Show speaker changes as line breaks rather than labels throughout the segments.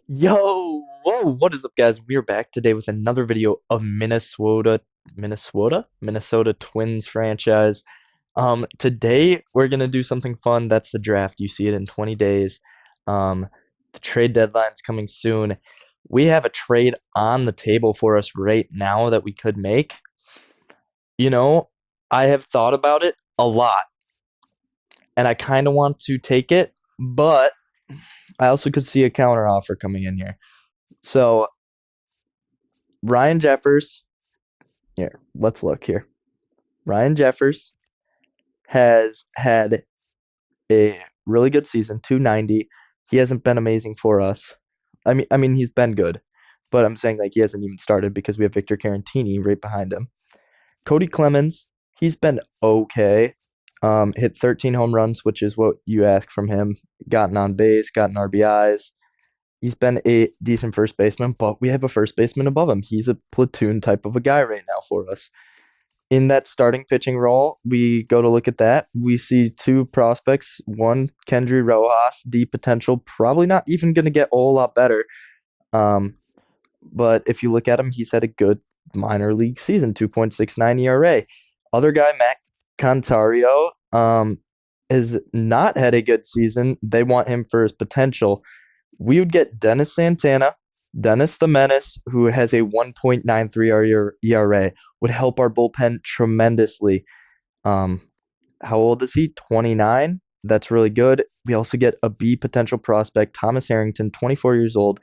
Whoa, what is up, guys? We're back today with another video of Minnesota Twins franchise. Today we're gonna do something fun. That's the draft. You see it in 20 days. Um, the trade deadline's coming soon. We have a trade on the table for us right now that we could make. You know, I have thought about it a lot, and I kind of want to take it, but I also could see a counter offer coming in here. So Ryan Jeffers. Here, let's look here. Ryan Jeffers has had a really good season, 290. He hasn't been amazing for us. I mean he's been good, but I'm saying like he hasn't even started because we have Victor Carantini right behind him. Cody Clemens, he's been okay. Hit 13 home runs, which is what you ask from him. Gotten on base, gotten RBIs. He's been a decent first baseman, but we have a first baseman above him. He's a platoon type of a guy right now for us. In that starting pitching role, we go to look at that. We see two prospects. One, Kendry Rojas, deep potential, probably not even going to get a whole lot better. Um, but if you look at him, he's had a good minor league season, 2.69 ERA. Other guy, Matt Cantario, has not had a good season. They want him for his potential. We would get Dennis Santana, Dennis the Menace, who has a 1.93 ERA, would help our bullpen tremendously. Um, how old is he? 29. That's really good. We also get a B potential prospect, Thomas Harrington, 24 years old.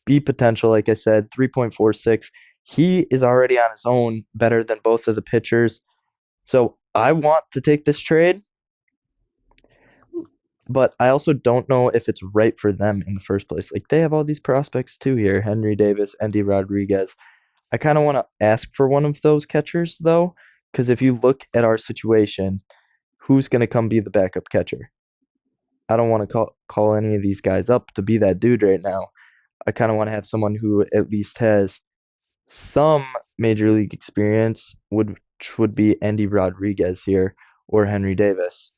B potential, like I said, 3.46. He is already on his own better than both of the pitchers. So I want to take this trade, but I also don't know if it's right for them in the first place. Like they have all these prospects too here, Henry Davis, Andy Rodriguez. I kind of want to ask for one of those catchers though, because if you look at our situation, who's going to come be the backup catcher? I don't want to call any of these guys up to be that dude right now. I kind of want to have someone who at least has some major league experience, which would be Andy Rodriguez here or Henry Davis,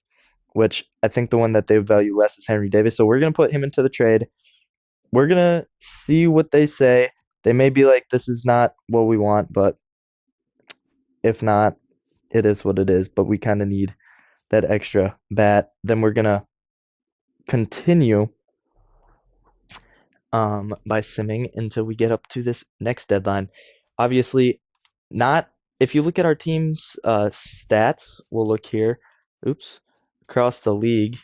which I think the one that they value less is Henry Davis. So we're going to put him into the trade. We're going to see what they say. They may be like, this is not what we want, but if not, it is what it is. But we kind of need that extra bat. Then we're going to continue by simming until we get up to this next deadline. Obviously, not if you look at our team's stats, we'll look here. Oops, across the league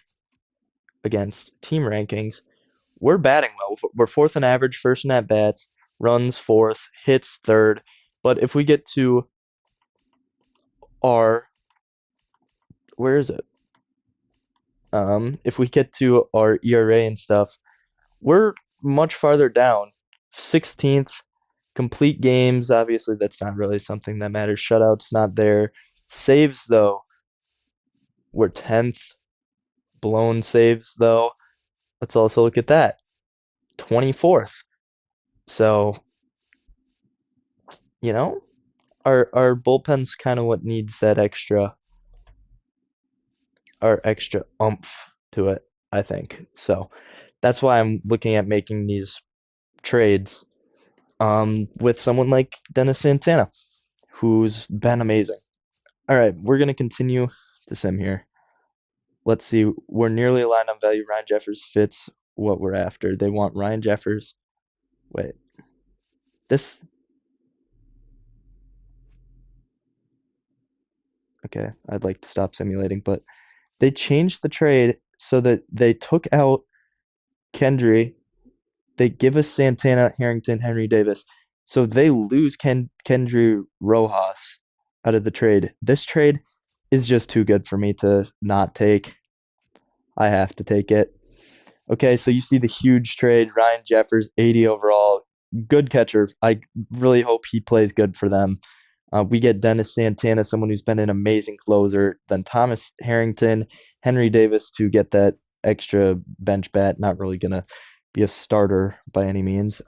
against team rankings, we're batting well. We're fourth in average, first in at bats, runs fourth, hits third. But if we get to our, where is it? If we get to our ERA and stuff, we're much farther down. 16th, complete games. Obviously, that's not really something that matters. Shutouts not there. Saves though, we're 10th. Blown saves though. Let's also look at that. 24th. So, you know, our bullpen's kind of what needs that extra our extra oomph to it, I think. So, that's why I'm looking at making these trades with someone like Dennis Santana, who's been amazing. All right, we're going to continue the sim here. Let's see. We're nearly aligned on value. Ryan Jeffers fits what we're after. They want Ryan Jeffers. Wait, this. Okay, I'd like to stop simulating, but they changed the trade so that they took out Kendry. They give us Santana, Harrington, Henry Davis. So they lose Kendry Rojas out of the trade. This trade is just too good for me to not take. I have to take it. Okay, so you see the huge trade. Ryan Jeffers, 80 overall. Good catcher. I really hope he plays good for them. We get Dennis Santana, someone who's been an amazing closer. Then Thomas Harrington, Henry Davis to get that extra bench bat. Not really going to be a starter by any means.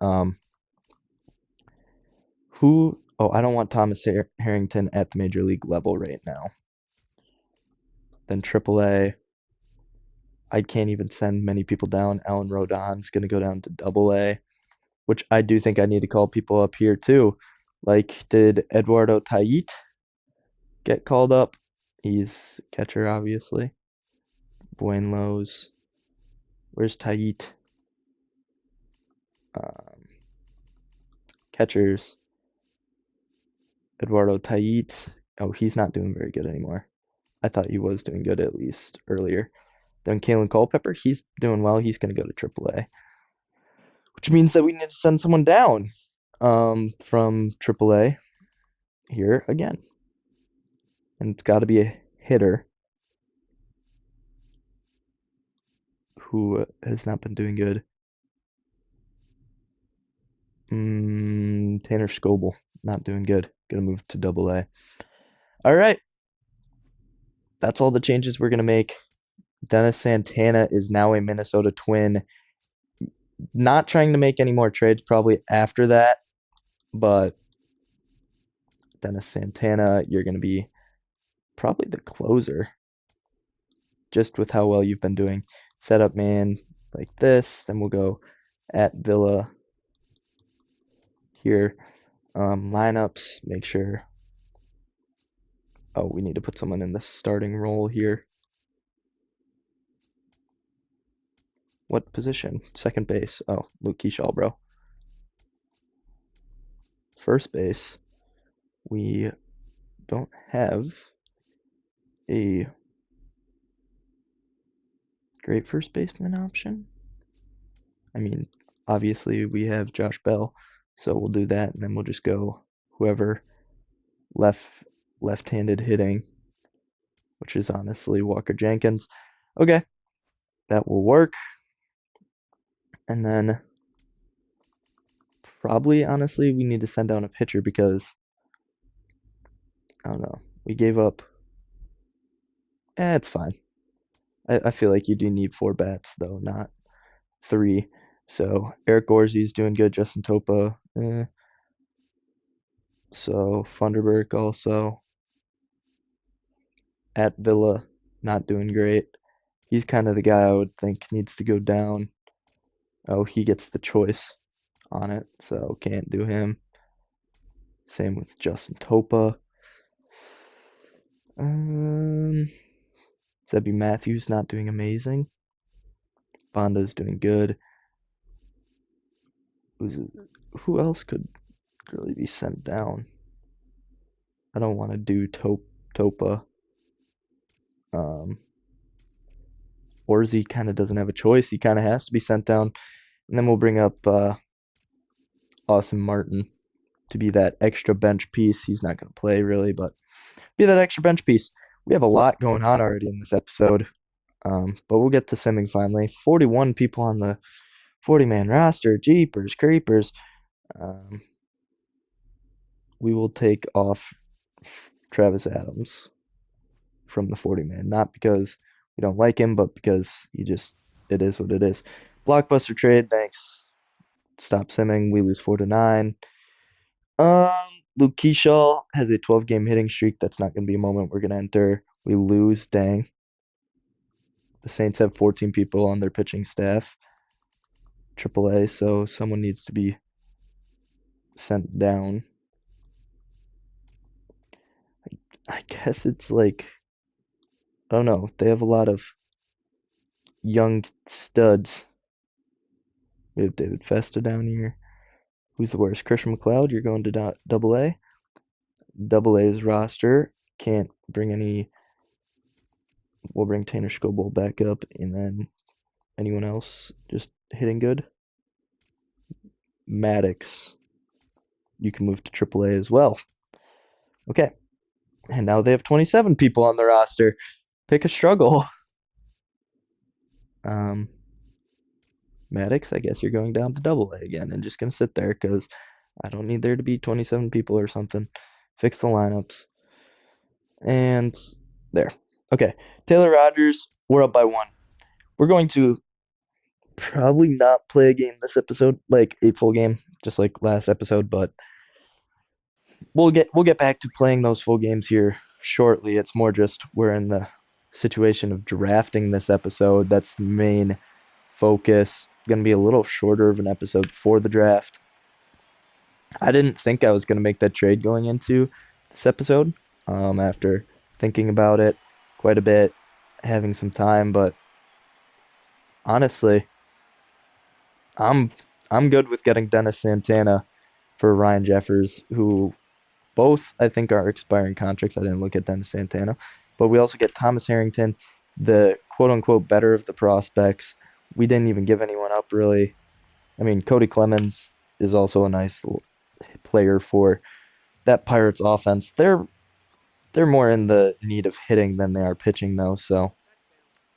Who? Oh, I don't want Thomas Harrington at the major league level right now. Then AAA. I can't even send many people down. Alan Rodon's going to go down to Double A. which I do think I need to call people up here too. Like, did Eduardo Tait get called up? He's catcher, obviously. Buenlos. Where's Tait? Um, Catchers. Eduardo Tait. Oh, he's not doing very good anymore. I thought he was doing good at least earlier. Then Kalen Culpepper, he's doing well. He's going to go to AAA, which means that we need to send someone down from AAA here again. And it's got to be a hitter who has not been doing good. Tanner Scoble, not doing good. Gonna move to AA. All right, that's all the changes we're gonna make. Dennis Santana is now a Minnesota Twin. Not trying to make any more trades probably after that, but Dennis Santana, you're gonna be probably the closer, just with how well you've been doing. Setup man like this, then we'll go at Villa here. Lineups, make sure. Oh, we need to put someone in the starting role here. What position? Second base. Oh, Luke Keyshaw, bro. First base. We don't have a great first baseman option. I mean, obviously we have Josh Bell, so we'll do that, and then we'll just go whoever left-handed hitting, which is honestly Walker Jenkins. Okay, that will work. And then probably, honestly, we need to send down a pitcher because I don't know. We gave up. It's fine. I feel like you do need 4 bats though, not 3. So Eric Gorzy's doing good. Justin Topa, So Funderburk also at Villa, not doing great. He's kind of the guy I would think needs to go down. Oh, he gets the choice on it, so can't do him. Same with Justin Topa. Zebby Matthews not doing amazing. Bonda's doing good. Who else could really be sent down? I don't want to do Topa. Orzy kind of doesn't have a choice. He kind of has to be sent down. And then we'll bring up Austin Martin to be that extra bench piece. He's not going to play really, but be that extra bench piece. We have a lot going on already in this episode, but we'll get to simming finally. 41 people on the 40-man roster. Jeepers creepers. We will take off Travis Adams from the 40-man, not because we don't like him, but because it is what it is. Blockbuster trade, thanks. Stop simming. We lose 4-9. Luke Keyshaw has a 12-game hitting streak. That's not going to be a moment we're going to enter. We lose, dang. The Saints have 14 people on their pitching staff, AAA, so someone needs to be sent down. I guess it's like, I don't know. They have a lot of young studs. We have David Festa down here. Who's the worst? Christian McLeod, you're going to double A. Double A's roster can't bring any. We'll bring Tanner Scoble back up, and then anyone else just hitting good. Maddox, you can move to AAA as well. Okay, and now they have 27 people on the roster. Pick a struggle. Maddox, I guess you're going down to double A again and just going to sit there because I don't need there to be 27 people or something. Fix the lineups. And there. Okay. Taylor Rogers, we're up by 1. We're going to probably not play a game this episode, like a full game, just like last episode, but we'll get back to playing those full games here shortly. It's more just we're in the situation of drafting this episode. That's the main focus. Going to be a little shorter of an episode for the draft. I didn't think I was going to make that trade going into this episode. After thinking about it quite a bit, having some time, but honestly, I'm I'm good with getting Dennis Santana for Ryan Jeffers, who both I think are expiring contracts. I didn't look at Dennis Santana, but we also get Thomas Harrington, the quote unquote better of the prospects. We didn't even give anyone up really. I mean, Cody Clemens is also a nice player for that Pirates offense. They're more in the need of hitting than they are pitching though, so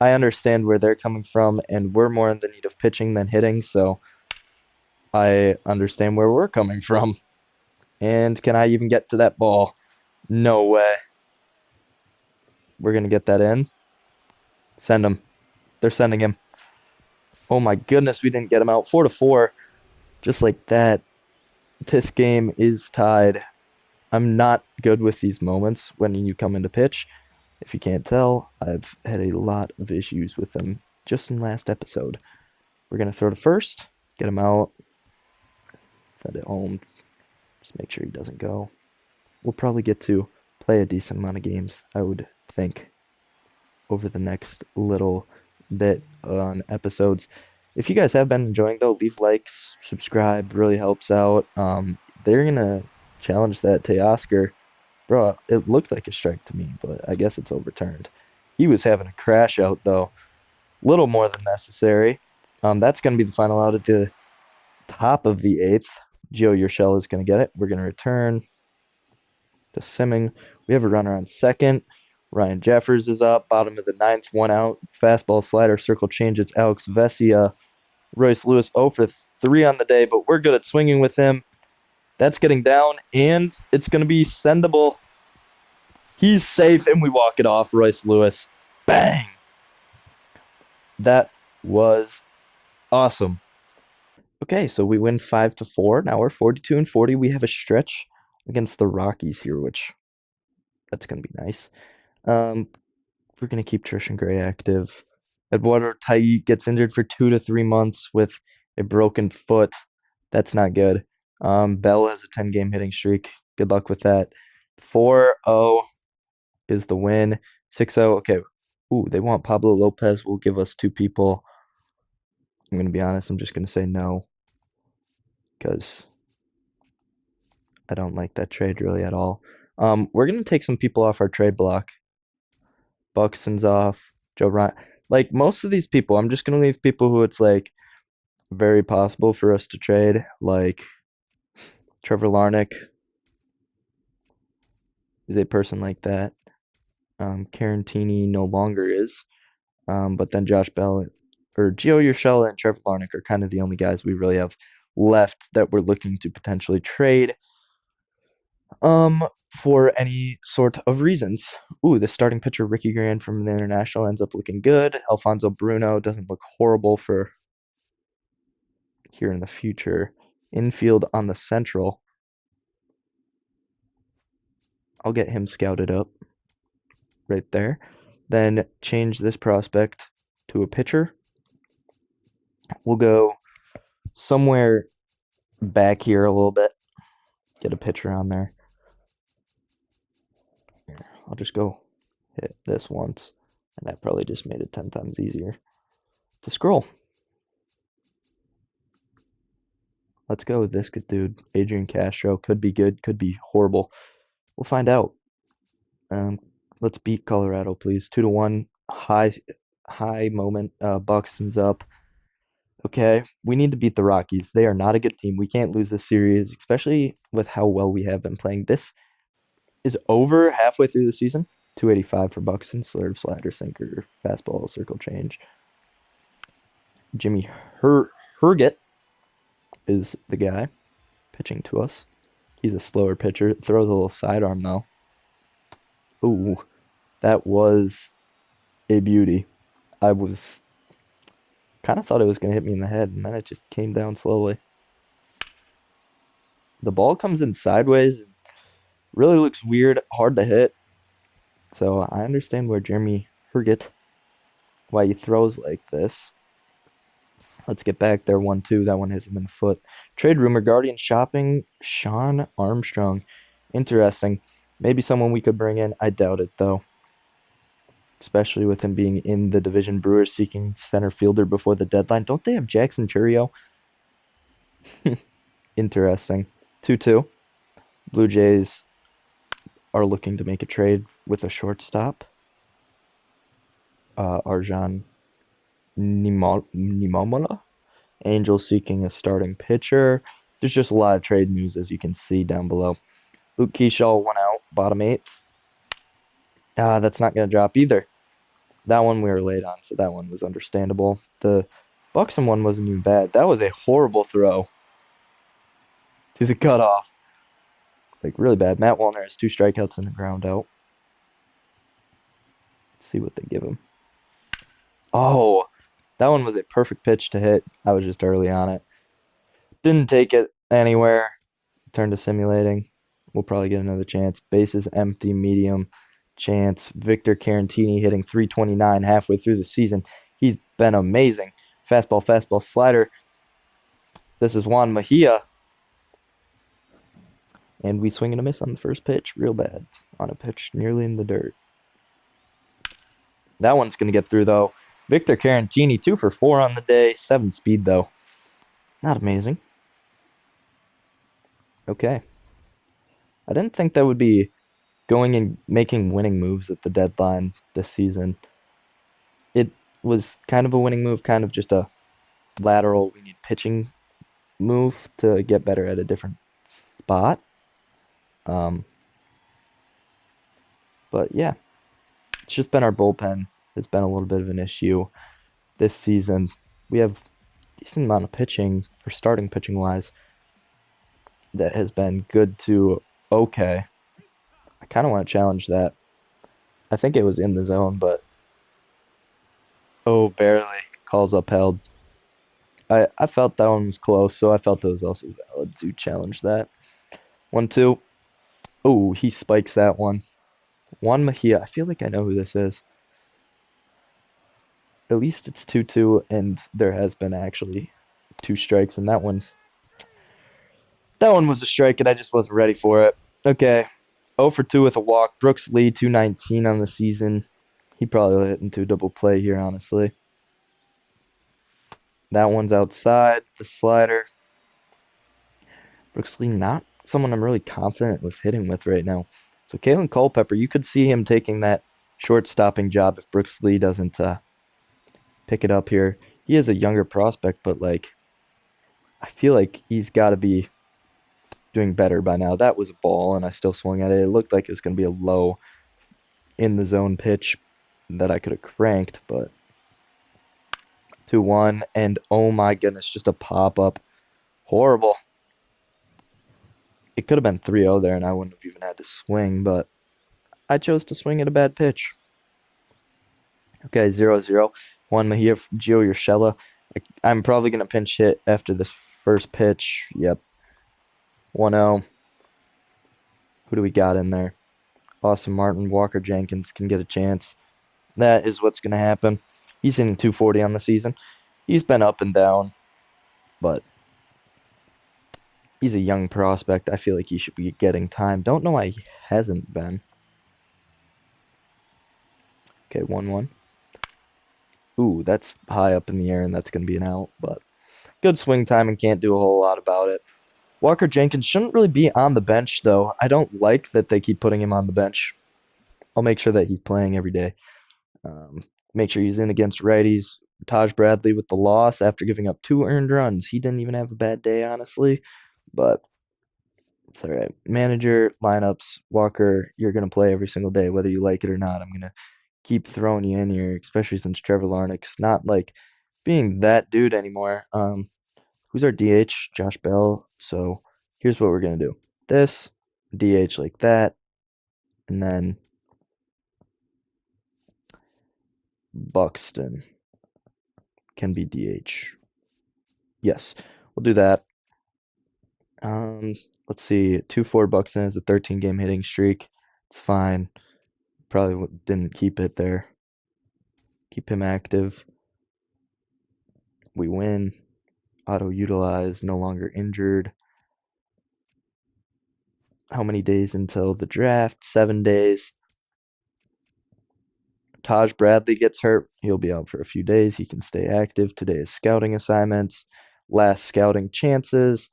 I understand where they're coming from, and we're more in the need of pitching than hitting, so I understand where we're coming from. And can I even get to that ball? No way. We're gonna get that in. Send him. They're sending him. Oh my goodness, we didn't get him out. 4-4. Just like that. This game is tied. I'm not good with these moments when you come into pitch. If you can't tell, I've had a lot of issues with them just in last episode. We're gonna throw to first, get him out, send it home. Just make sure he doesn't go. We'll probably get to play a decent amount of games, I would think, over the next little bit on episodes. If you guys have been enjoying though, leave likes, subscribe, really helps out. They're gonna challenge that Teoscar. Bro, it looked like a strike to me, but I guess it's overturned. He was having a crash out though, little more than necessary. That's gonna be the final out at the top of the eighth. Gio Urshela is gonna get it. We're gonna return to Simming. We have a runner on second. Ryan Jeffers is up. Bottom of the ninth, one out. Fastball slider, circle change. It's Alex Vesia. Royce Lewis 0 for 3 on the day, but we're good at swinging with him. That's getting down, and it's going to be sendable. He's safe, and we walk it off. Royce Lewis. Bang! That was awesome. Okay, so we win 5-4. Now we're 42-40. We have a stretch against the Rockies here, which that's going to be nice. We're going to keep Trishan Gray active. Eduardo Tai gets injured for 2 to 3 months with a broken foot. That's not good. Bell has a 10-game hitting streak. Good luck with that. 4-0 is the win. 6-0. Okay. Ooh, they want Pablo Lopez. Will give us 2 people. I'm going to be honest. I'm just going to say no because I don't like that trade really at all. We're going to take some people off our trade block. Buxton's off. Joe Ryan. Like most of these people, I'm just going to leave people who it's like very possible for us to trade, like Trevor Larnach is a person like that. Carantini no longer is. But then Josh Bell or Gio Urshela and Trevor Larnach are kind of the only guys we really have left that we're looking to potentially trade for any sort of reasons. Ooh, the starting pitcher Ricky Grant from the International ends up looking good. Alfonso Bruno doesn't look horrible for here in the future. Infield on the Central. I'll get him scouted up right there. Then change this prospect to a pitcher. We'll go somewhere back here a little bit. Get a pitcher on there. Here, I'll just go hit this once. And that probably just made it 10 times easier to scroll. Let's go with this good dude. Adrian Castro. Could be good, could be horrible. We'll find out. Let's beat Colorado, please. 2-1. High moment. Buxton's up. Okay, we need to beat the Rockies. They are not a good team. We can't lose this series, especially with how well we have been playing. This is over halfway through the season. 285 for Buxton, slurve, slider, sinker, fastball, circle change. Jimmy Herget is the guy pitching to us. He's a slower pitcher. Throws a little sidearm though. Ooh, that was a beauty. I was kind of thought it was going to hit me in the head, and then it just came down slowly. The ball comes in sideways. Really looks weird, hard to hit. So I understand where Jeremy Herget, why he throws like this. Let's get back there. 1-2. That one hits him in the foot. Trade rumor, Guardian shopping Sean Armstrong. Interesting. Maybe someone we could bring in. I doubt it, though. Especially with him being in the division. Brewers seeking center fielder before the deadline. Don't they have Jackson Churio? Interesting. 2-2. Blue Jays are looking to make a trade with a shortstop. Arjan Nimomola. Angels seeking a starting pitcher. There's just a lot of trade news, as you can see down below. Luke Keyshaw 1 out, bottom eighth. That's not going to drop either. That one we were late on, so that one was understandable. The Buxom one wasn't even bad. That was a horrible throw to the cutoff. Like, really bad. Matt Wallner has 2 strikeouts and a ground out. Let's see what they give him. Oh, that one was a perfect pitch to hit. I was just early on it. Didn't take it anywhere. Turned to simulating. We'll probably get another chance. Bases empty, medium chance. Victor Carantini hitting 329 halfway through the season. He's been amazing. Fastball, fastball, slider. This is Juan Mejia. And we swing and a miss on the first pitch. Real bad. On a pitch nearly in the dirt. That one's going to get through, though. Victor Carantini, 2 for 4 on the day. 7 speed, though. Not amazing. Okay. I didn't think that would be going and making winning moves at the deadline this season. It was kind of a winning move, kind of just a lateral, we need pitching move to get better at a different spot. Um, but yeah, it's just been our bullpen has been a little bit of an issue this season. We have a decent amount of pitching for starting pitching wise that has been good to okay. I kind of want to challenge that. I think it was in the zone, but oh, barely. Calls upheld. I felt that one was close, so I felt it was also valid to challenge that. 1-2. Oh, he spikes that one. Juan Mejia. I feel like I know who this is. At least it's 2-2, and there has been actually 2 strikes, and that one was a strike, and I just wasn't ready for it. Okay. 0 for 2 with a walk. Brooks Lee, 219 on the season. He probably will hit into a double play here, honestly. That one's outside. The slider. Brooks Lee, not someone I'm really confident with hitting with right now. So Kalen Culpepper, you could see him taking that short stopping job if Brooks Lee doesn't pick it up here. He is a younger prospect, but like I feel like he's got to be doing better by now. That was a ball, and I still swung at it. It looked like it was going to be a low in the zone pitch that I could have cranked, but 2-1, and oh my goodness, just a pop up. Horrible. It could have been 3-0 there, and I wouldn't have even had to swing, but I chose to swing at a bad pitch. Okay, 0-0. Juan Mejia, Gio Urshela. I'm probably going to pinch hit after this first pitch. Yep. 1-0. Who do we got in there? Austin Martin, Walker Jenkins can get a chance. That is what's going to happen. He's hitting 240 on the season. He's been up and down, but he's a young prospect. I feel like he should be getting time. Don't know why he hasn't been. Okay, 1-1. Ooh, that's high up in the air, and that's going to be an out, but good swing time and can't do a whole lot about it. Walker Jenkins shouldn't really be on the bench, though. I don't like that they keep putting him on the bench. I'll make sure that he's playing every day. Make sure he's in against righties. Taj Bradley with the loss after giving up 2 earned runs. He didn't even have a bad day, honestly, but it's all right. Manager, lineups, Walker, you're going to play every single day, whether you like it or not. I'm going to keep throwing you in here, especially since Trevor Larnach's not like being that dude anymore. Who's our DH? Josh Bell. So here's what we're going to do. This, DH like that, and then Buxton can be DH. Yes, we'll do that. Um, let's see. 2-4 Buxton has a 13-game hitting streak. It's fine. Probably didn't keep it there. Keep him active. We win. Auto-utilize, no longer injured. How many days until the draft? 7 days. Taj Bradley gets hurt. He'll be out for a few days. He can stay active. Today is scouting assignments. Last scouting chances.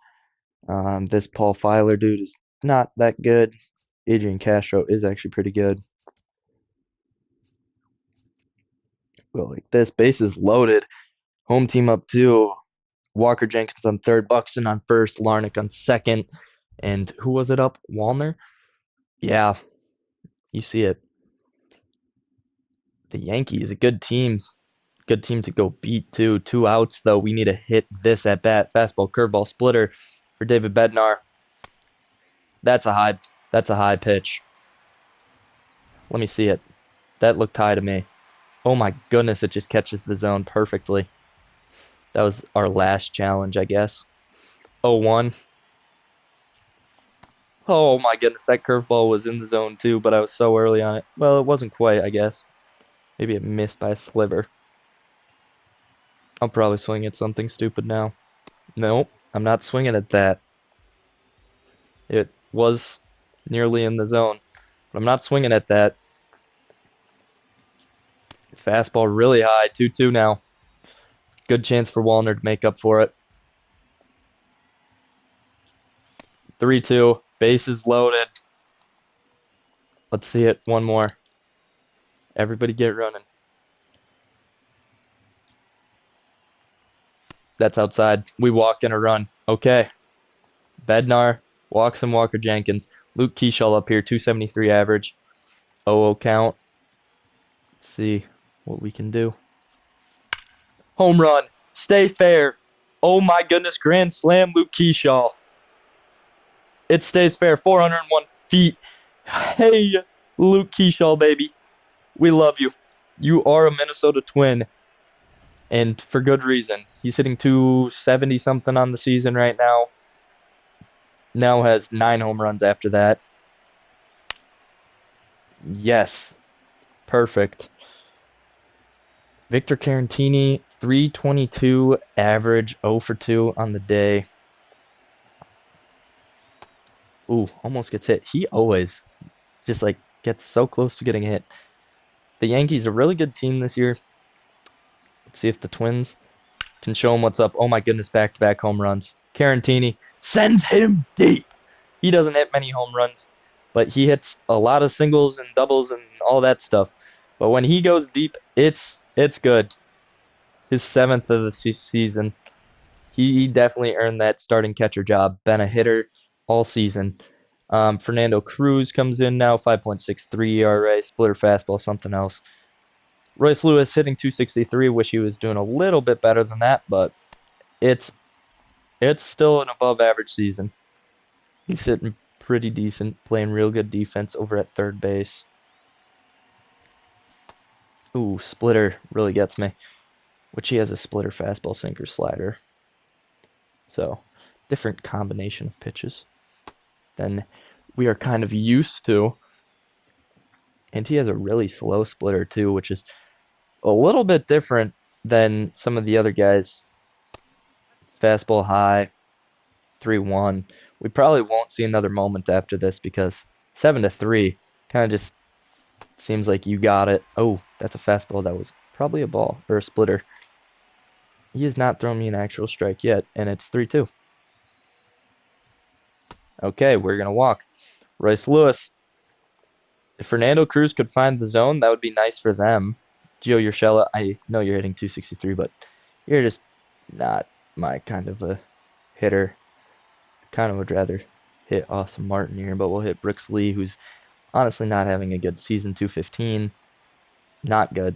This Paul Filer dude is not that good. Adrian Castro is actually pretty good. Well, like this, bases loaded. Home team up 2. Walker Jenkins on third, Buxton on first, Larnach on second. And who was it up? Wallner? Yeah, you see it. The Yankees, a good team. Good team to go beat, too. 2 outs, though. We need to hit this at bat. Fastball, curveball, splitter for David Bednar. That's a high pitch. Let me see it. That looked high to me. Oh my goodness, it just catches the zone perfectly. That was our last challenge, I guess. 0-1. Oh my goodness, that curveball was in the zone too, but I was so early on it. Well, it wasn't quite, I guess. Maybe it missed by a sliver. I'll probably swing at something stupid now. Nope, I'm not swinging at that. It was nearly in the zone, but I'm not swinging at that. Fastball really high, 2-2 now. Good chance for Wallner to make up for it. 3-2, bases loaded. Let's see it, one more. Everybody get running. That's outside. We walk in a run. Okay. Bednar walks and Walker Jenkins. Luke Keeschall up here, 273 average. 0-0 count. Let's see what we can do. Home run. Stay fair. Oh my goodness, grand slam, Luke Keeschall. It stays fair. 401 feet. Hey, Luke Keeschall, baby. We love you. You are a Minnesota Twin. And for good reason. He's hitting 270 something on the season right now. Now has 9 home runs after that. Yes. Perfect. Victor Carantini, 322 average, 0 for 2 on the day. Ooh, almost gets hit. He always just like gets so close to getting hit. The Yankees are a really good team this year. Let's see if the Twins can show him what's up. Oh my goodness, back-to-back home runs. Carantini sends him deep. He doesn't hit many home runs, but he hits a lot of singles and doubles and all that stuff. But when he goes deep, it's good. His 7th of the season. He definitely earned that starting catcher job. Been a hitter all season. Fernando Cruz comes in now, 5.63 ERA, splitter fastball, something else. Royce Lewis hitting 263. Wish he was doing a little bit better than that, but it's still an above average season. He's hitting pretty decent, playing real good defense over at third base. Ooh, splitter really gets me. Which he has a splitter fastball, sinker, slider. So, different combination of pitches than we are kind of used to. And he has a really slow splitter too, which is a little bit different than some of the other guys. Fastball high, 3-1. We probably won't see another moment after this because 7-3 kind of just seems like you got it. Oh, that's a fastball that was probably a ball or a splitter. He has not thrown me an actual strike yet, and it's 3-2. Okay, we're going to walk. Royce Lewis. If Fernando Cruz could find the zone, that would be nice for them. Gio Urshela, I know you're hitting 263, but you're just not my kind of a hitter. Kind of would rather hit Austin Martin here, but we'll hit Brooks Lee, who's honestly not having a good season. 215, not good,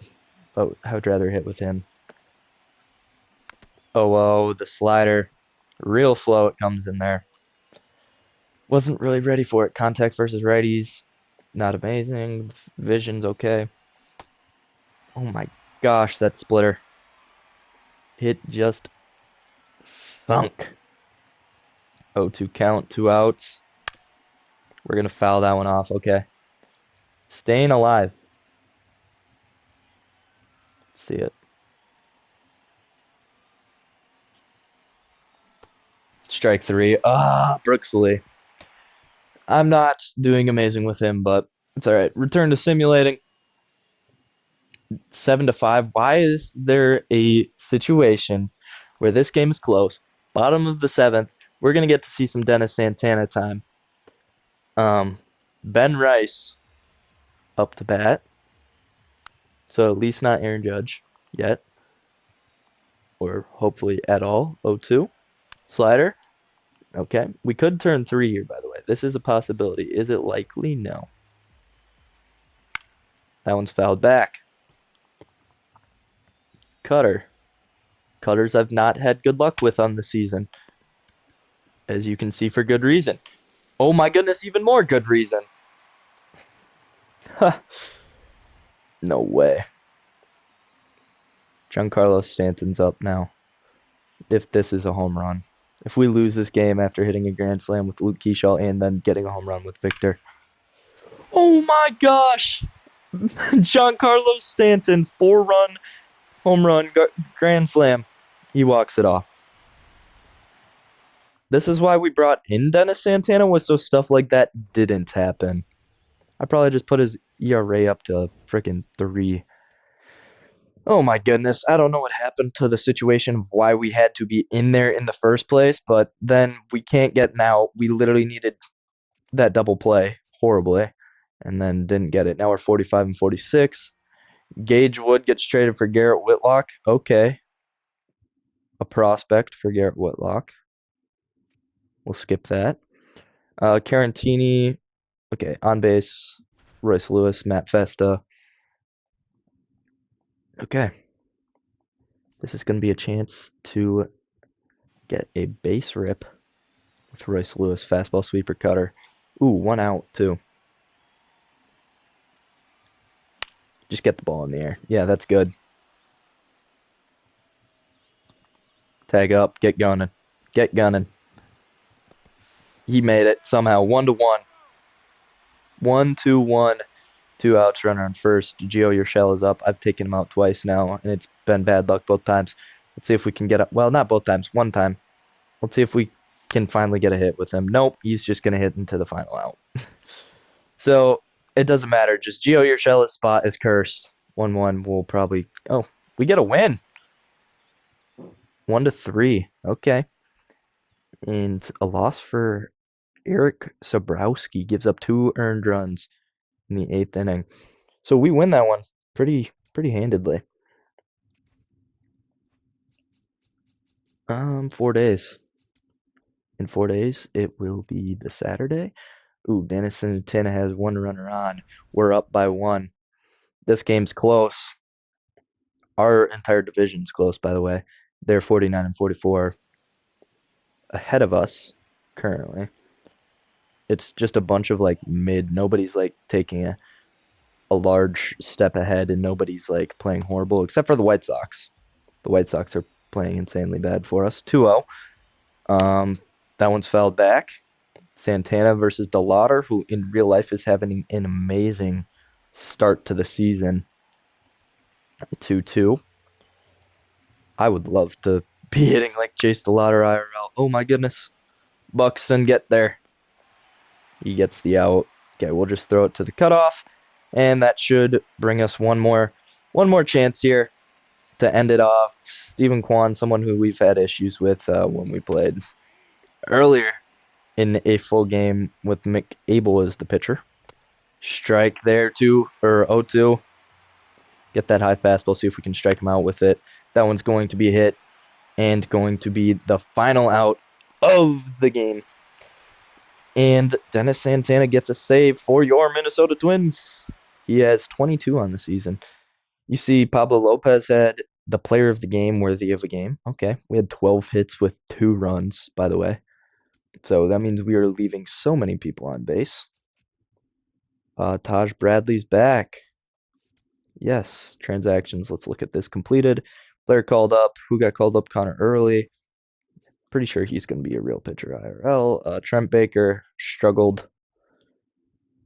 but I would rather hit with him. Oh, the slider, real slow it comes in there. Wasn't really ready for it. Contact versus righties, not amazing. Vision's okay. Oh my gosh, that splitter. It just sunk. 0-2 count, 2 outs. We're going to foul that one off. Okay. Staying alive. Let's see it. Strike three. Brooks Lee. I'm not doing amazing with him, but it's all right. Return to simulating. 7-5. Why is there a situation where this game is close? Bottom of the seventh. We're gonna get to see some Dennis Santana time. Ben Rice up to bat. So at least not Aaron Judge yet. Or hopefully at all. 0-2. Slider. Okay. We could turn three here, by the way. This is a possibility. Is it likely? No. That one's fouled back. Cutter. Cutters I've not had good luck with on the season. As you can see, for good reason. Oh my goodness, even more good reason. No way. Giancarlo Stanton's up now. If this is a home run. If we lose this game after hitting a grand slam with Luke Keyshaw and then getting a home run with Victor. Oh my gosh! Giancarlo Stanton, 4-run home run grand slam. He walks it off. This is why we brought in Dennis Santana, was so stuff like that didn't happen. I probably just put his ERA up to freaking 3. Oh my goodness. I don't know what happened to the situation of why we had to be in there in the first place, but then we can't get now. We literally needed that double play horribly and then didn't get it. Now we're 45 and 46. Gage Wood gets traded for Garrett Whitlock. Okay. A prospect for Garrett Whitlock. We'll skip that. Carantini. Okay. On base. Royce Lewis, Matt Festa. Okay. This is going to be a chance to get a base rip with Royce Lewis, fastball, sweeper, cutter. Ooh, 1 out, too. Just get the ball in the air. Yeah, that's good. Tag up, get gunning. Get gunning. He made it somehow. 1-1. 1-2-1. 2 outs, runner on first. Gio Urshela is up. I've taken him out twice now, and it's been bad luck both times. Let's see if we can get up. Well, not both times. One time. Let's see if we can finally get a hit with him. Nope, he's just going to hit into the final out. So it doesn't matter. Just Gio Urshela's spot is cursed. 1-1. We'll probably. Oh, we get a win. 1-3. Okay. And a loss for Eric Sobrowski. Gives up 2 earned runs in the 8th inning. So we win that one pretty handedly. 4 days. In 4 days, it will be the Saturday. Ooh, Dennis Santana has 1 runner on. We're up by 1. This game's close. Our entire division's close, by the way. They're 49 and 44 ahead of us currently. It's just a bunch of like mid. Nobody's like taking a large step ahead, and nobody's like playing horrible except for the White Sox. The White Sox are playing insanely bad for us. 2-0. That one's fouled back. Santana versus DeLauder, who in real life is having an amazing start to the season. 2-2. I would love to be hitting like Chase DeLauder IRL. Oh my goodness. Buxton get there. He gets the out. Okay, we'll just throw it to the cutoff. And that should bring us one more chance here to end it off. Stephen Kwan, someone who we've had issues with when we played earlier in a full game with Mick Abel as the pitcher. Strike there, 0-2. Get that high fastball, see if we can strike him out with it. That one's going to be hit and going to be the final out of the game. And Dennis Santana gets a save for your Minnesota Twins. He has 22 on the season. You see, Pablo Lopez had the player of the game worthy of a game. Okay, we had 12 hits with 2 runs, by the way. So that means we are leaving so many people on base. Taj Bradley's back. Yes, transactions. Let's look at this. Completed. Player called up. Who got called up? Connor Early. Pretty sure he's going to be a real pitcher IRL. Trent Baker struggled.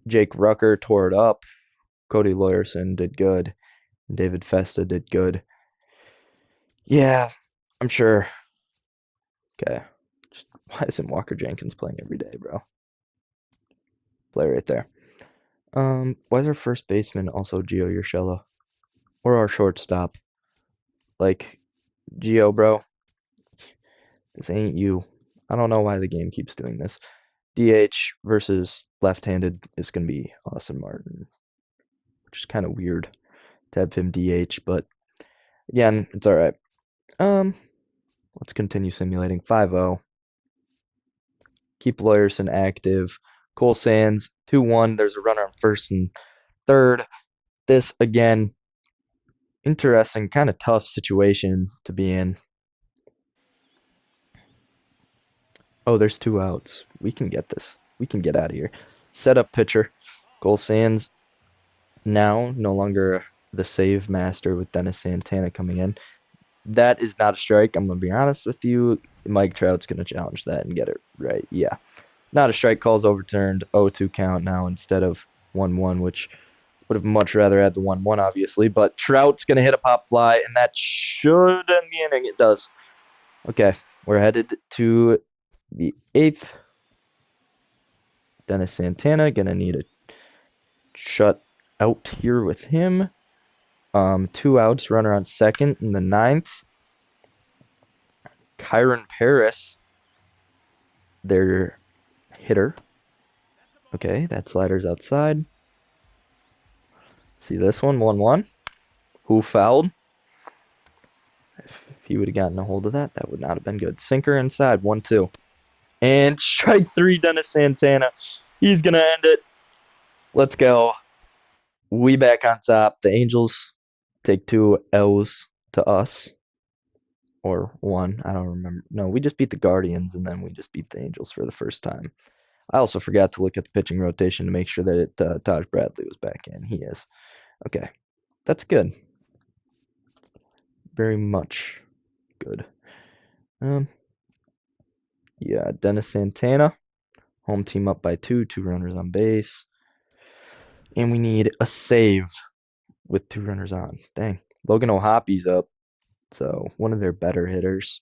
Jake Rucker tore it up. Cody Lawyerson did good. David Festa did good. Yeah, I'm sure. Okay. Just Why isn't Walker Jenkins playing every day, bro? Play right there. Why is our first baseman also Gio Urshela? Or our shortstop? Like, Gio, bro, this ain't you. I don't know why the game keeps doing this. DH versus left-handed is going to be Austin Martin, which is kind of weird to have him DH, but again, it's all right. Let's continue simulating 5-0. Keep Lawyerson active. Cole Sands 2-1. There's a runner on first and third. This again, interesting, kind of tough situation to be in. Oh, there's 2 outs. We can get this. We can get out of here. Set up pitcher. Cole Sands now no longer the save master with Dennis Santana coming in. That is not a strike. I'm going to be honest with you. Mike Trout's going to challenge that and get it right. Yeah. Not a strike. Call's overturned. 0-2 count now instead of 1-1, which would have much rather had the 1-1, obviously. But Trout's going to hit a pop fly, and that should end the inning. It does. Okay. We're headed to the 8th. Dennis Santana going to need a shut out here with him. 2 outs, runner on second in the 9th. Kyron Paris, their hitter. Okay, that slider's outside. See this one, 1-1. Who fouled? If he would have gotten a hold of that, that would not have been good. Sinker inside, 1-2. And strike 3, Dennis Santana. He's going to end it. Let's go. We back on top. The Angels take 2 L's to us. Or 1, I don't remember. No, we just beat the Guardians, and then we just beat the Angels for the first time. I also forgot to look at the pitching rotation to make sure that Taj Bradley was back in. He is. Okay, that's good. Very much good. Yeah, Dennis Santana. Home team up by 2, 2 runners on base. And we need a save with 2 runners on. Dang. Logan O'Hoppy's up. So one of their better hitters.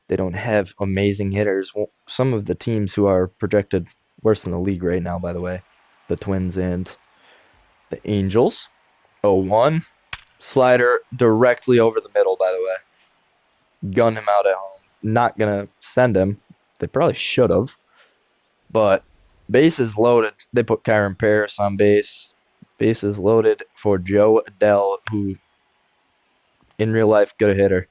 They don't have amazing hitters. Well, some of the teams who are projected worse in the league right now, by the way, the Twins and the Angels. 0-1. Slider directly over the middle, by the way. Gun him out at home. Not going to send him. They probably should have. But bases loaded. They put Kyron Paris on base. Bases loaded for Joe Adell, who in real life good hitter.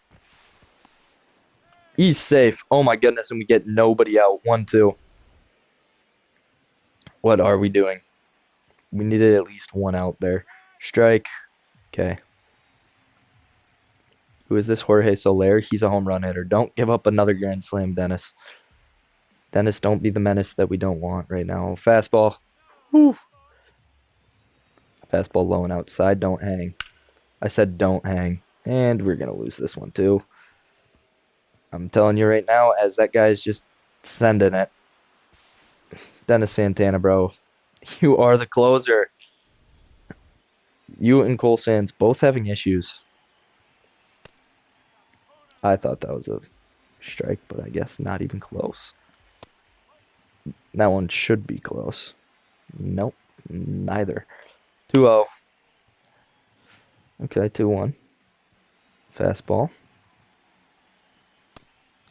He's safe. Oh my goodness, and we get nobody out. 1-2. What are we doing? We needed at least 1 out there. Strike. Okay. Who is this? Jorge Soler. He's a home run hitter. Don't give up another grand slam, Dennis. Dennis, don't be the menace that we don't want right now. Fastball. Whew. Fastball low and outside. Don't hang. I said don't hang. And we're going to lose this one too. I'm telling you right now, as that guy's just sending it. Dennis Santana, bro. You are the closer. You and Cole Sands both having issues. I thought that was a strike, but I guess not even close. That one should be close. Nope, neither. 2-0. Okay, 2-1. Fastball.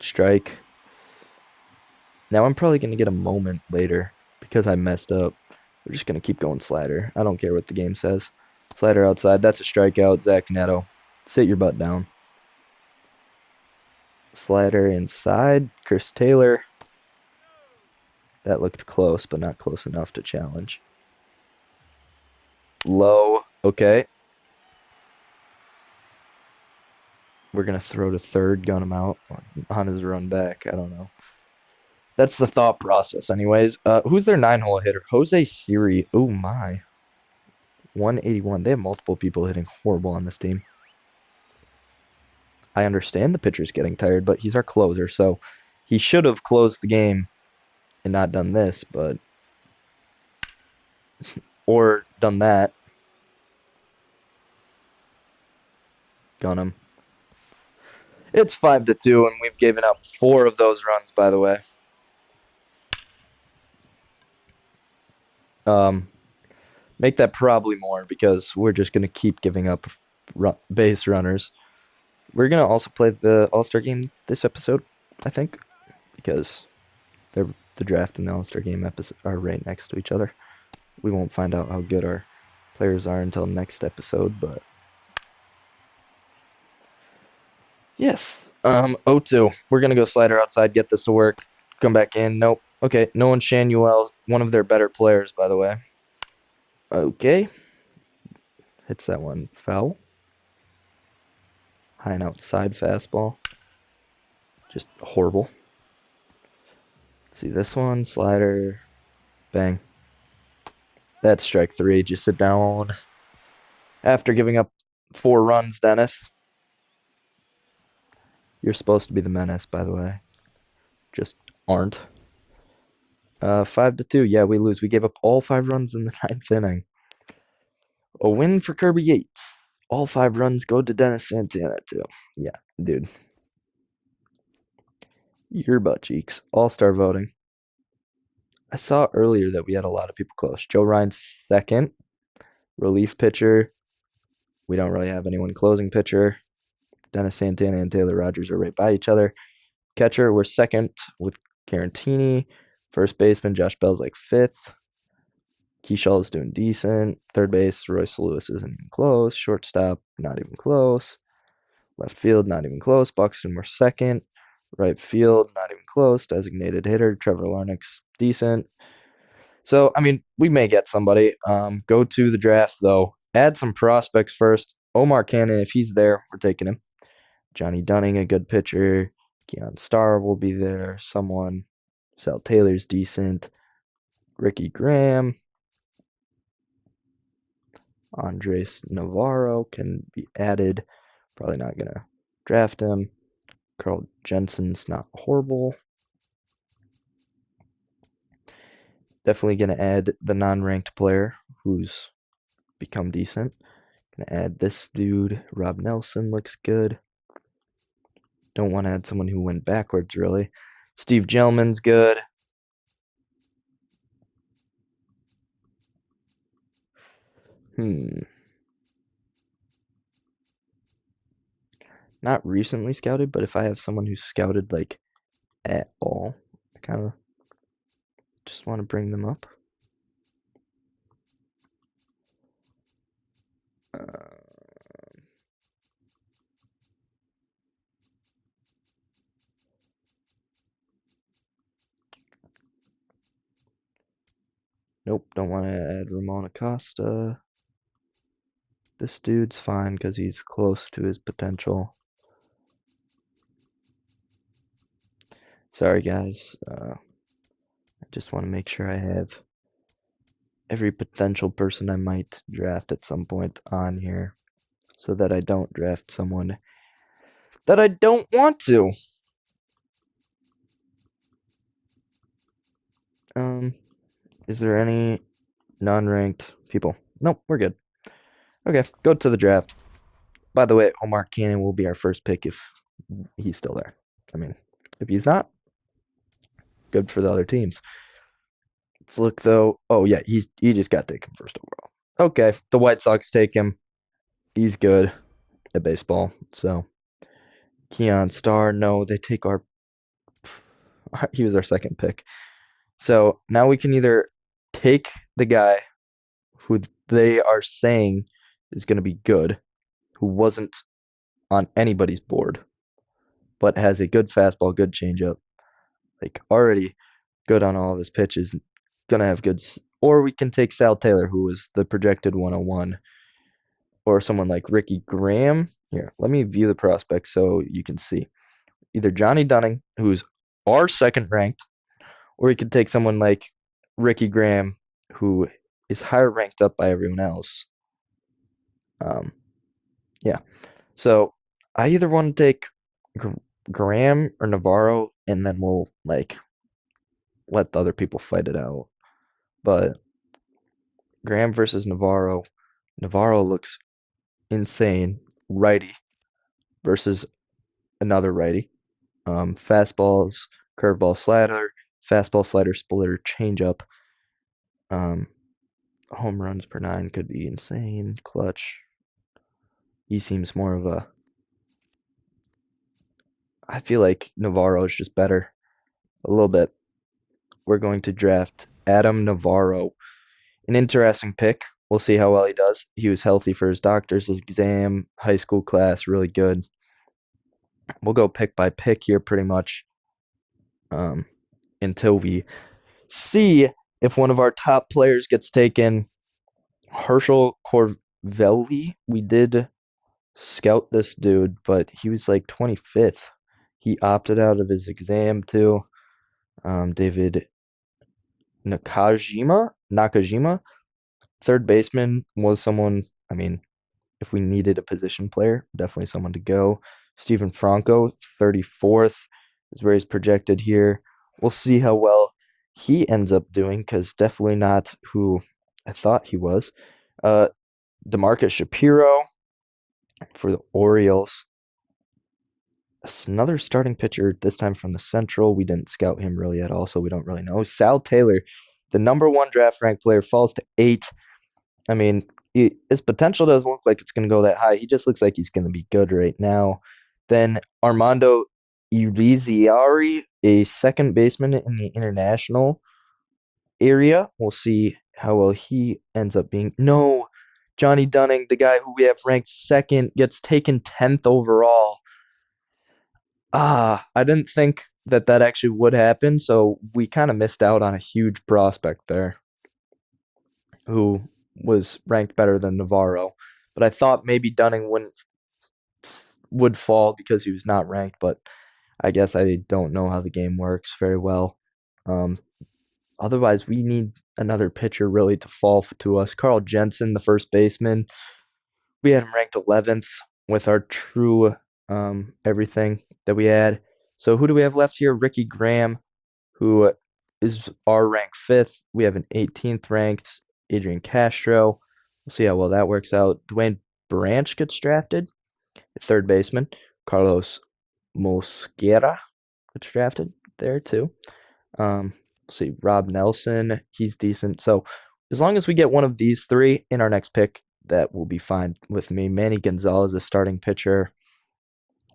Strike. Now I'm probably going to get a moment later because I messed up. We're just going to keep going slider. I don't care what the game says. Slider outside. That's a strikeout. Zach Neto. Sit your butt down. Slider inside. Chris Taylor. That looked close, but not close enough to challenge. Low. Okay. We're going to throw to third, gun him out on his run back. I don't know. That's the thought process, anyways. Who's their 9-hole hitter? Jose Siri. Oh, my. 181. They have multiple people hitting horrible on this team. I understand the pitcher's getting tired, but he's our closer, so he should have closed the game and not done this, but... or done that. Gun him. It's 5-2, and we've given up 4 of those runs, by the way. Um, make that probably more because we're just gonna keep giving up base runners. We're gonna also play the All-Star game this episode, I think, because they're the draft and the All-Star game episode are right next to each other. We won't find out how good our players are until next episode, but yes. 0-2. We're gonna go slider outside, get this to work. Come back in. Nope. Okay, no one Shanuel, one of their better players, by the way. Okay. Hits that one foul. High and outside fastball. Just horrible. Let's see this one. Slider. Bang. That's strike three. Just sit down. After giving up 4 runs, Dennis. You're supposed to be the menace, by the way. Just aren't. 5-2. Yeah, we lose. We gave up all 5 runs in the ninth inning. A win for Kirby Yates. All 5 runs go to Dennis Santana, too. Yeah, dude. Your butt cheeks. All-star voting. I saw earlier that we had a lot of people close. Joe Ryan's second. Relief pitcher. We don't really have anyone closing pitcher. Dennis Santana and Taylor Rogers are right by each other. Catcher, we're second with Garantini. First baseman, Josh Bell's like fifth. Keyshaw is doing decent. Third base, Royce Lewis isn't even close. Shortstop, not even close. Left field, not even close. Buxton, we're second. Right field, not even close. Designated hitter, Trevor Larnach's decent. So, I mean, we may get somebody. Go to the draft, though. Add some prospects first. Omar Cannon, if he's there, we're taking him. Johnny Dunning, a good pitcher. Keon Starr will be there. Someone. Sal Taylor's decent. Ricky Graham. Andres Navarro can be added. Probably not going to draft him. Carl Jensen's not horrible. Definitely going to add the non-ranked player who's become decent. Going to add this dude. Rob Nelson looks good. Don't want to add someone who went backwards, really. Steve Gelman's good. Not recently scouted, but if I have someone who's scouted like at all, I kind of just want to bring them up. Nope, don't want to add Ramon Acosta. This dude's fine because he's close to his potential. Sorry, guys. I just want to make sure I have every potential person I might draft at some point on here so that I don't draft someone that I don't want to. Is there any non-ranked people? Nope, we're good. Okay, go to the draft. By the way, Omar Cannon will be our first pick if he's still there. I mean, if he's not, good for the other teams. Let's look though. Oh yeah, he just got taken first overall. Okay, the White Sox take him. He's good at baseball. So Keon Starr, no, they take our. He was our second pick. So now we can either take the guy who they are saying is going to be good, who wasn't on anybody's board, but has a good fastball, good changeup, like already good on all of his pitches, gonna have good. Or we can take Sal Taylor, who was the projected 101, or someone like Ricky Graham. Here, let me view the prospects so you can see. Either Johnny Dunning, who's our second ranked, or you could take someone like Ricky Graham, who is higher ranked up by everyone else. Yeah. So I either want to take Graham or Navarro, and then we'll like let the other people fight it out. But Graham versus Navarro. Navarro looks insane. Righty versus another righty. Fastballs, curveball, slider, fastball, slider, splitter, changeup. home runs per nine could be insane. Clutch. He seems more of a. I feel like Navarro is just better a little bit. We're going to draft Adam Navarro. An interesting pick. We'll see how well he does. He was healthy for his doctor's exam, high school class, really good. We'll go pick by pick here pretty much um, until we see if one of our top players gets taken. Herschel Corvelli, we did scout this dude, but he was like 25th. He opted out of his exam too. David Nakajima, third baseman, was someone, I mean, if we needed a position player, definitely someone to go. Stephen Franco, 34th, is where he's projected here. We'll see how well he ends up doing because definitely not who I thought he was. Uh, DeMarcus Shapiro for the Orioles. Another starting pitcher, this time from the Central. We didn't scout him really at all, so we don't really know. Sal Taylor, the number one draft ranked player, falls to 8. I mean, his potential doesn't look like it's going to go that high. He just looks like he's going to be good right now. Then Armando Iriziari, a second baseman in the international area. We'll see how well he ends up being. No, Johnny Dunning, the guy who we have ranked second, gets taken 10th overall. I didn't think that that actually would happen, so we kind of missed out on a huge prospect there who was ranked better than Navarro. But I thought maybe Dunning would fall because he was not ranked, but I guess I don't know how the game works very well. Um, Otherwise, we need another pitcher really to fall to us. Carl Jensen, the first baseman, we had him ranked 11th with our true everything that we had. So who do we have left here? Ricky Graham, who is our rank 5th. We have an 18th ranked Adrian Castro. We'll see how well that works out. Dwayne Branch gets drafted, third baseman. Carlos Mosquera gets drafted there too. Let's see, Rob Nelson, he's decent. So as long as we get one of these three in our next pick, that will be fine with me. Manny Gonzalez, a starting pitcher,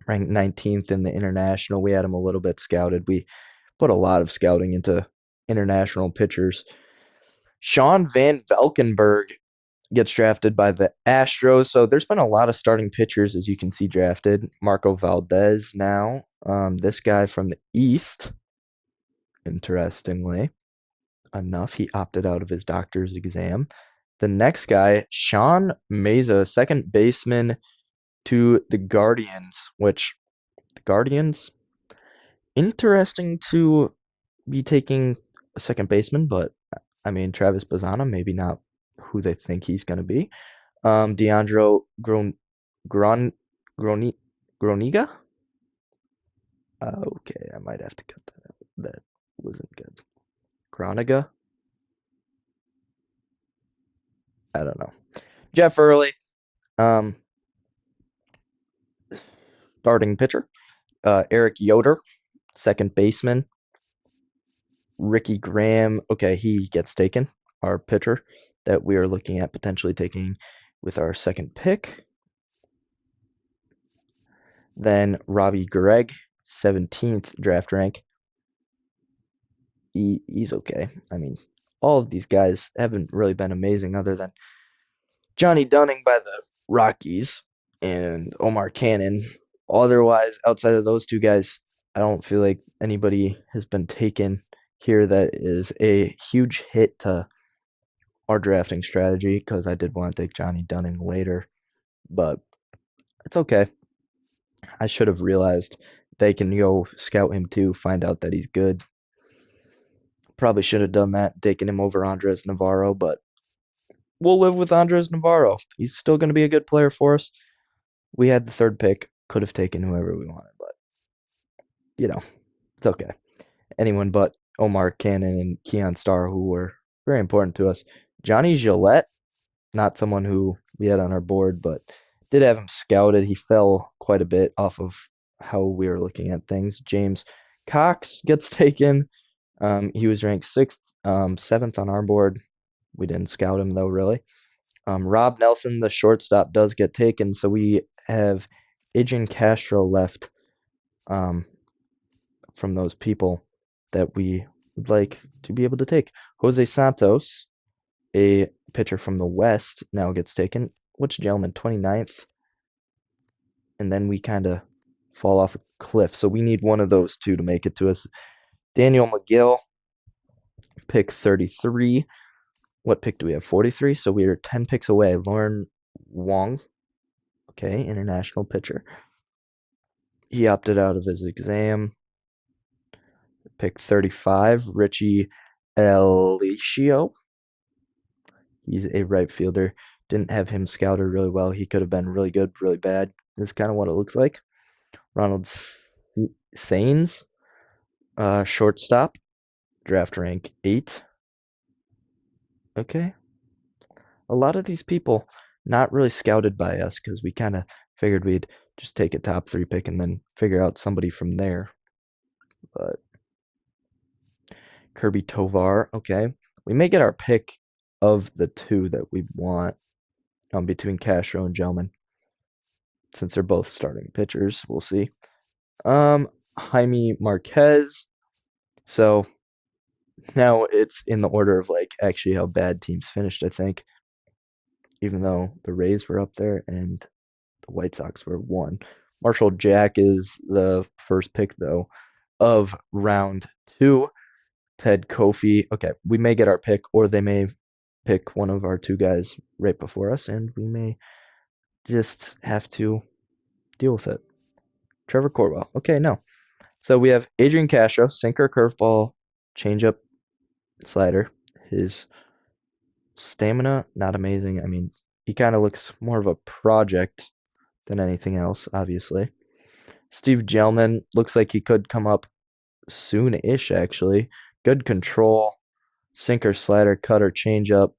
ranked 19th in the international. We had him a little bit scouted. We put a lot of scouting into international pitchers. Sean Van Valkenburg gets drafted by the Astros. So there's been a lot of starting pitchers, as you can see, drafted. Marco Valdez now. This guy from the East, interestingly enough, he opted out of his doctor's exam. The next guy, Sean Meza, second baseman to the Guardians, which the Guardians, interesting to be taking a second baseman, but I mean, Travis Bazzana, maybe not who they think he's going to be. Deandro Gron, Groni, Groniga? Okay, I might have to cut that out. That wasn't good. Groniga? I don't know. Jeff Early, um, starting pitcher. Eric Yoder, second baseman. Ricky Graham, okay, he gets taken, our pitcher that we are looking at potentially taking with our second pick. Then Robbie Gregg, 17th draft rank. He's okay. I mean, all of these guys haven't really been amazing other than Johnny Dunning by the Rockies and Omar Cannon. Otherwise, outside of those two guys, I don't feel like anybody has been taken here that is a huge hit to our drafting strategy because I did want to take Johnny Dunning later, but it's okay. I should have realized they can go scout him too, find out that he's good. Probably should have done that, taken him over Andres Navarro, but we'll live with Andres Navarro. He's still going to be a good player for us. We had the third pick, could have taken whoever we wanted, but you know, it's okay. Anyone but Omar Cannon and Keon Starr, who were very important to us. Johnny Gillette, not someone who we had on our board, but did have him scouted. He fell quite a bit off of how we were looking at things. James Cox gets taken. He was ranked 6th, 7th on our board. We didn't scout him though, really. Rob Nelson, the shortstop, does get taken, so we have Adrian Castro left um, from those people that we would like to be able to take. Jose Santos, a pitcher from the West, now gets taken. Which gentleman? 29th. And then we kind of fall off a cliff. So we need one of those two to make it to us. Daniel McGill, pick 33. What pick do we have? 43. So we are 10 picks away. Lauren Wong, okay, international pitcher. He opted out of his exam. Pick 35, Richie Elicio. He's a right fielder. Didn't have him scouted really well. He could have been really good, really bad. This is kind of what it looks like. Ronald Sains, shortstop, draft rank 8. Okay. A lot of these people not really scouted by us because we kind of figured we'd just take a top 3 pick and then figure out somebody from there. But Kirby Tovar, okay. We may get our pick of the two that we want between Castro and Gelman. Since they're both starting pitchers, we'll see. Jaime Marquez. So now it's in the order of like actually how bad teams finished, I think. Even though the Rays were up there and the White Sox were 1. Marshall Jack is the first pick though of round 2. Ted Kofi. Okay, we may get our pick, or they may pick one of our 2 guys right before us, and we may just have to deal with it. Trevor Corwell. Okay, no. So we have Adrian Castro, sinker, curveball, changeup, slider. His stamina, not amazing. I mean, he kind of looks more of a project than anything else, obviously. Steve Gelman looks like he could come up soon-ish, actually. Good control, sinker, slider, cutter, changeup.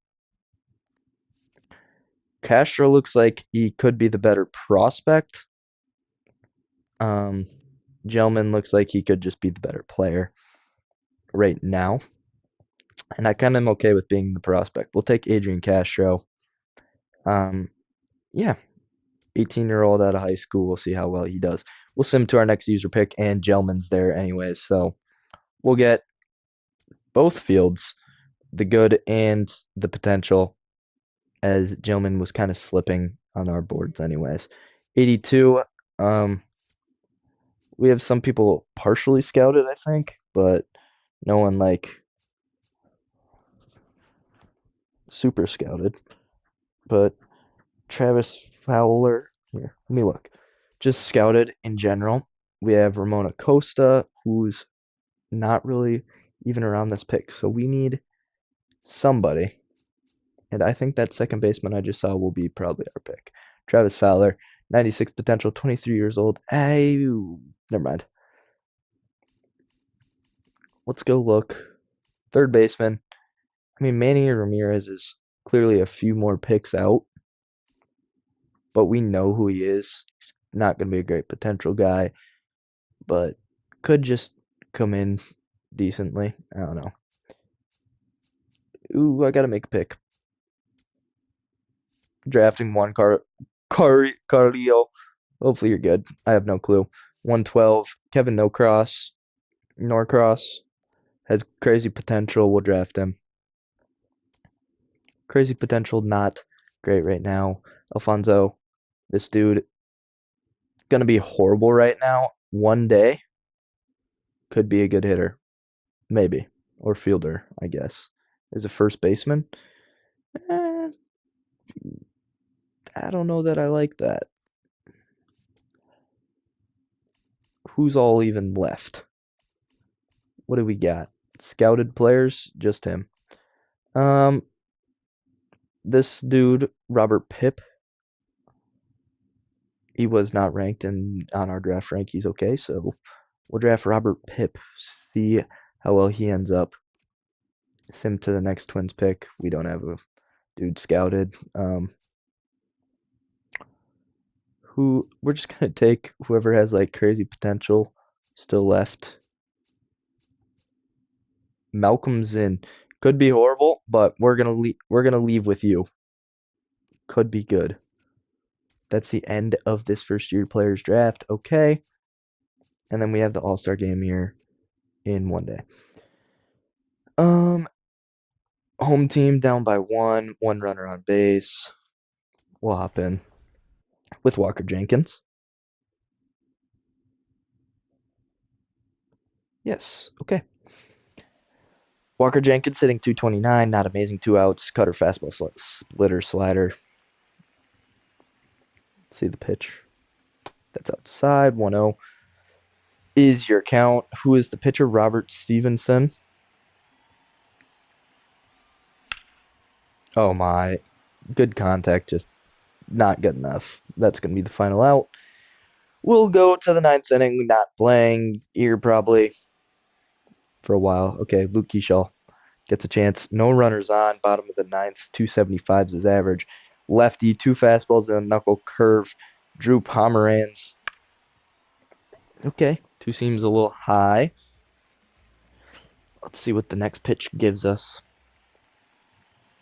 Castro looks like he could be the better prospect. Gelman looks like he could just be the better player right now. And I kind of am okay with being the prospect. We'll take Adrian Castro. Yeah, 18-year-old out of high school. We'll see how well he does. We'll send him to our next user pick, and Gelman's there anyways. So we'll get both fields, the good and the potential, as Gelman was kind of slipping on our boards anyways. 82, we have some people partially scouted, I think, but no one like super scouted. But Travis Fowler, here, let me look. Just scouted in general. We have Ramon Acosta, who's not really even around this pick. So we need somebody. And I think that second baseman I just saw will be probably our pick. Travis Fowler, 96 potential, 23 years old. Hey, never mind. Let's go look. Third baseman. I mean, Manny Ramirez is clearly a few more picks out, but we know who he is. He's not going to be a great potential guy, but could just come in decently. I don't know. Ooh, I got to make a pick. Drafting one Carlio. Hopefully you're good. I have no clue. 112. Kevin Norcross has crazy potential. We'll draft him. Crazy potential, not great right now. Alfonso, this dude gonna be horrible right now. One day could be a good hitter, maybe, or fielder, I guess. As a first baseman, eh, I don't know that I like that. Who's all even left? What do we got? Scouted players, just him. Um, this dude, Robert Pip, he was not ranked in on our draft rank. He's okay, so we'll draft Robert Pip. See how well he ends up. Send him to the next Twins pick. We don't have a dude scouted. Who we're just gonna take whoever has like crazy potential still left. Malcolm Zinn, Could be horrible, but we're gonna leave with you. Could be good. That's the end of this first year players draft. Okay. And then we have the All-Star game here in one day. Um, home team down by one runner on base. We'll hop in with Walker Jenkins. Yes, okay. Walker Jenkins hitting 229, not amazing, 2 outs, cutter, fastball, splitter, slider. See the pitch. That's outside, 1-0 is your count. Who is the pitcher? Robert Stevenson. Oh my, good contact, just not good enough. That's going to be the final out. We'll go to the ninth inning, not playing here probably for a while. Okay, Luke Keyshaw gets a chance. No runners on, bottom of the ninth, 275 is his average. Lefty, 2 fastballs and a knuckle curve. Drew Pomeranz. Okay, 2 seems a little high. Let's see what the next pitch gives us.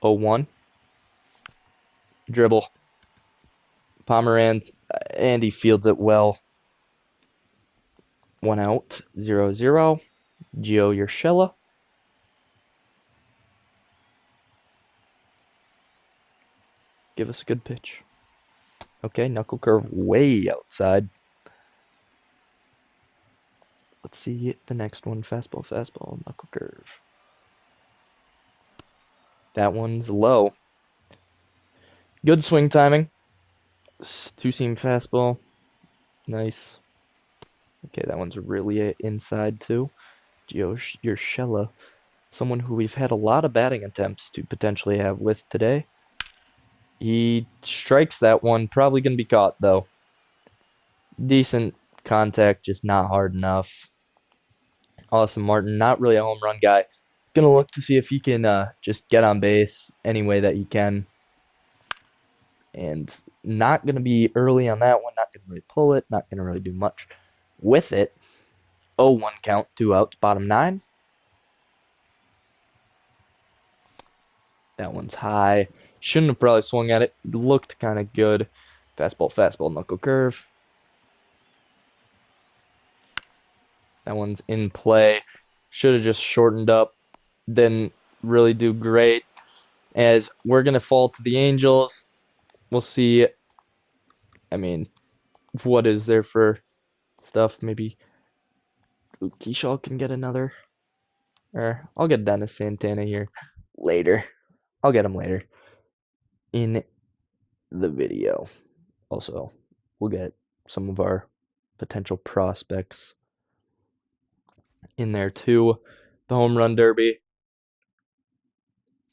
0-1. Dribble. Pomeranz, and he fields it well. 1 out, 0-0. Gio Urshela. Give us a good pitch. Okay, knuckle curve way outside. Let's see the next one. Fastball, fastball, knuckle curve. That one's low. Good swing timing. 2-seam fastball. Nice. Okay, that one's really inside too. Gio Urshela, someone who we've had a lot of batting attempts to potentially have with today. He strikes that one. Probably going to be caught, though. Decent contact, just not hard enough. Austin Martin, not really a home run guy. Going to look to see if he can just get on base any way that he can. And not going to be early on that one. Not going to really pull it. Not going to really do much with it. 0-1 count, 2 outs, bottom 9. That one's high. Shouldn't have probably swung at it. Looked kind of good. Fastball, fastball, knuckle curve. That one's in play. Should have just shortened up. Didn't really do great. As we're going to fall to the Angels. We'll see. I mean, what is there for stuff? Maybe Keyshaw can get another. Or I'll get Dennis Santana here later. I'll get him later in the video. Also, we'll get some of our potential prospects in there too. The home run derby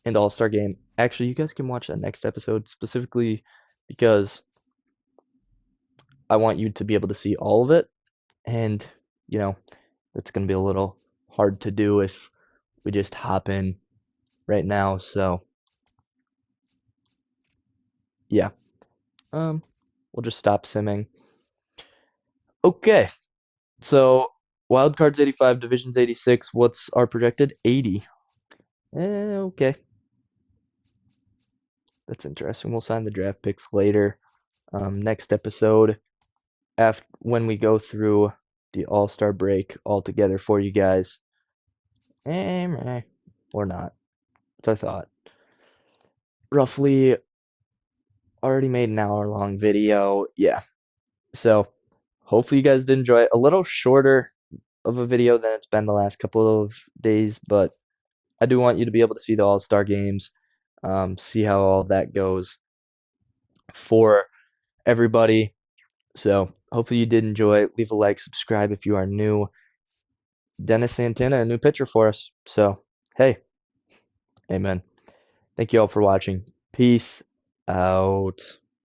and all-star game. Actually, you guys can watch that next episode specifically because I want you to be able to see all of it. And, you know, it's going to be a little hard to do if we just hop in right now. So, yeah. We'll just stop simming. Okay. So, Wildcards 85, Divisions 86. What's our projected? 80. Okay. That's interesting. We'll sign the draft picks later. Next episode, after when we go through the All-Star break all together for you guys. Or not. That's I thought. Roughly already made an hour-long video. Yeah. So hopefully you guys did enjoy it. A little shorter of a video than it's been the last couple of days, but I do want you to be able to see the All-Star games, see how all that goes for everybody. So hopefully you did enjoy. Leave a like, subscribe if you are new. Dennis Santana, a new pitcher for us. So, hey, amen. Thank you all for watching. Peace out.